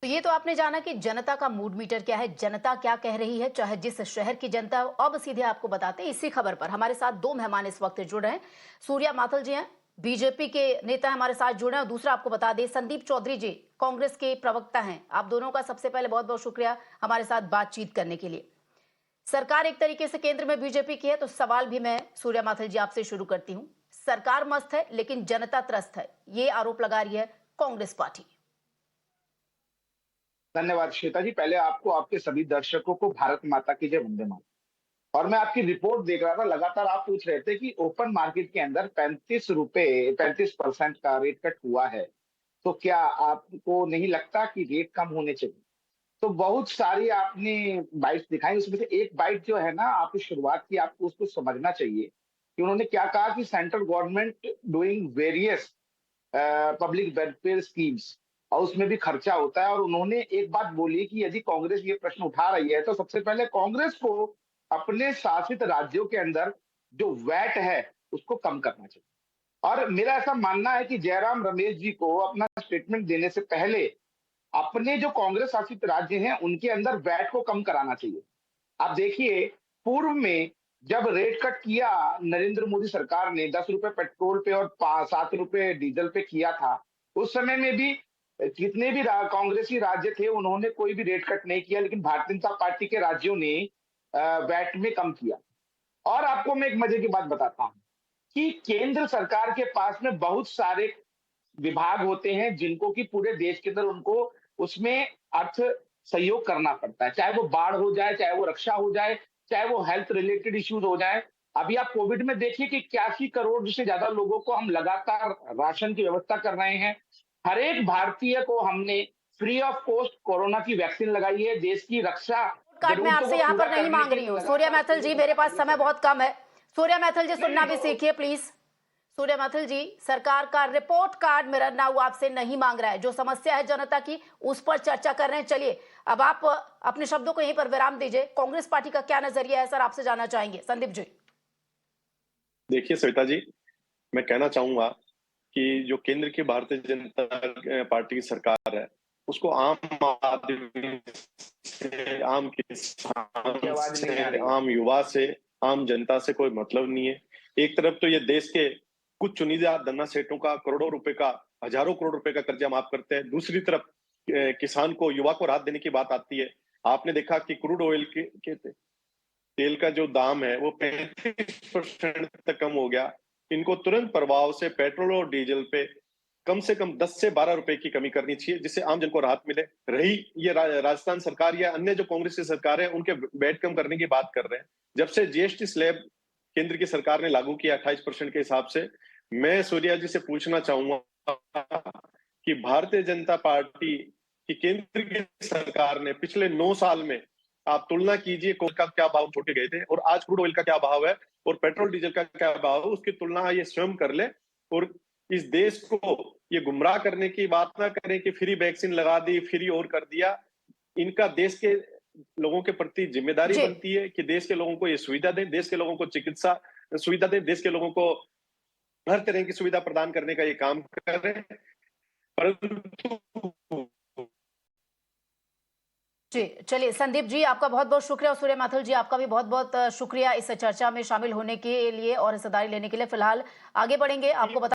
तो ये तो आपने जाना कि जनता का मूड मीटर क्या है, जनता क्या कह रही है, चाहे जिस शहर की जनता हो। अब सीधे आपको बताते हैं इसी खबर पर हमारे साथ दो मेहमान इस वक्त जुड़ रहे हैं। सूर्या माथल जी हैं, बीजेपी के नेता हमारे साथ जुड़ रहे हैं। और दूसरा आपको बता दें, संदीप चौधरी जी कांग्रेस के प्रवक्ता हैं। आप दोनों का सबसे पहले बहुत बहुत शुक्रिया हमारे साथ बातचीत करने के लिए। सरकार एक तरीके से केंद्र में बीजेपी की है, तो सवाल भी मैं सूर्या माथल जी आपसे शुरू करती हूँ। सरकार मस्त है लेकिन जनता त्रस्त है, ये आरोप लगा रही है कांग्रेस पार्टी। धन्यवाद श्वेता जी। पहले आपको, आपके सभी दर्शकों को भारत माता की जय, वंदे मातरम। और मैं आपकी रिपोर्ट देख रहा था, लगातार आप पूछ रहे थे कि ओपन मार्केट के अंदर 35% का रेट कट हुआ है, तो क्या आपको नहीं लगता कि रेट कम होने चाहिए? तो बहुत सारी आपने बाइट्स दिखाई, उसमें से एक बाइट जो है ना, आपने शुरुआत की, आपको उसको समझना चाहिए कि उन्होंने क्या कहा कि central government doing various public welfare schemes, और उसमें भी खर्चा होता है। और उन्होंने एक बात बोली कि यदि कांग्रेस ये प्रश्न उठा रही है तो सबसे पहले कांग्रेस को अपने शासित राज्यों के अंदर जो वैट है उसको कम करना चाहिए। और मेरा ऐसा मानना है कि जयराम रमेश जी को अपना स्टेटमेंट देने से पहले अपने जो कांग्रेस शासित राज्य हैं उनके अंदर वैट को कम कराना चाहिए। आप देखिए, पूर्व में जब रेट कट किया नरेंद्र मोदी सरकार ने, 10 रुपए पेट्रोल पे और 7 रुपए डीजल पे किया था, उस समय में भी जितने भी कांग्रेसी राज्य थे उन्होंने कोई भी रेट कट नहीं किया, लेकिन भारतीय जनता पार्टी के राज्यों ने वैट में कम किया। और आपको मैं एक मजे की बात बताता हूँ कि केंद्र सरकार के पास में बहुत सारे विभाग होते हैं जिनको कि पूरे देश के अंदर उनको उसमें अर्थ सहयोग करना पड़ता है, चाहे वो बाढ़ हो जाए, चाहे वो रक्षा हो जाए, चाहे वो हेल्थ रिलेटेड इश्यूज हो जाए। अभी आप कोविड में देखिए कि 81 करोड़ से ज्यादा लोगों को हम लगातार राशन की व्यवस्था कर रहे हैं। हर एक भारतीय को हमने फ्री ऑफ कॉस्ट कोरोना की वैक्सीन लगाई है। देश की रक्षा कार्ड मैं जरूरतों आपसे को यहाँ पूरा पर नहीं करने मांग के रही लिए हूँ। सूर्या लगातार मैथल जी, केंद्र मेरे सरकार पास ये समय कर रही बहुत कम है। सूर्या मैथल जी, है। नहीं सुनना नहीं, भी तो सीखिए प्लीज। सूर्या मैथल जी, सरकार का रिपोर्ट कार्ड मेरा ना वो आपसे नहीं मांग रहा है, जो समस्या है जनता की उस पर चर्चा कर रहे हैं। चलिए, अब आप अपने शब्दों को यहीं पर विराम दीजिए। कांग्रेस पार्टी का क्या नजरिया है सर, आपसे जानना चाहेंगे संदीप जी। देखिए श्वेता जी, मैं कहना चाहूंगा कि जो केंद्र की भारतीय जनता पार्टी की सरकार है, उसको आम आदमी से, आम आपकी किसान आवाज नहीं आ से, रही है। आम युवा से, आम जनता से कोई मतलब नहीं है। एक तरफ तो ये देश के कुछ चुनिंदा धन्ना सेठों का करोड़ों रुपए का, हजारों करोड़ रुपए का कर्जा माफ करते हैं। दूसरी तरफ किसान को, युवा को राहत देने की बात आती है। आपने देखा कि क्रूड ऑयल के तेल का जो दाम है वो 35% तक कम हो गया। इनको तुरंत प्रभाव से पेट्रोल और डीजल पे कम से कम 10 से 12 रुपए की कमी करनी चाहिए, जिससे आम जन को राहत मिले। रही ये राजस्थान सरकार या अन्य जो कांग्रेस की सरकार है, उनके वैट कम करने की बात कर रहे हैं। जब से जीएसटी स्लैब केंद्र की सरकार ने लागू किया 28% के हिसाब से, मैं सूर्या जी से पूछना चाहूंगा कि भारतीय जनता पार्टी की केंद्र की सरकार ने पिछले 9 साल में, आप तुलना कीजिए कोल का क्या भाव छोटे गए थे और आज क्रूड ऑयल का क्या भाव है और पेट्रोल डीजल का क्या भाव है, उसकी तुलना ये स्वयं कर ले। और इस देश को ये गुमराह करने की बात ना करें कि फ्री वैक्सीन लगा दी, फ्री और कर दिया। इनका देश के लोगों के प्रति जिम्मेदारी जी, बनती है कि देश के लोगों को ये सुविधा दें, देश के लोगों को चिकित्सा सुविधा दें, देश के लोगों को हर तरह की सुविधा प्रदान करने का ये काम करें। परंतु जी, चलिए संदीप जी, आपका बहुत बहुत शुक्रिया। और सूर्य माथुर जी, आपका भी बहुत बहुत शुक्रिया इस चर्चा में शामिल होने के लिए और हिस्सेदारी लेने के लिए। फिलहाल आगे बढ़ेंगे, आपको बता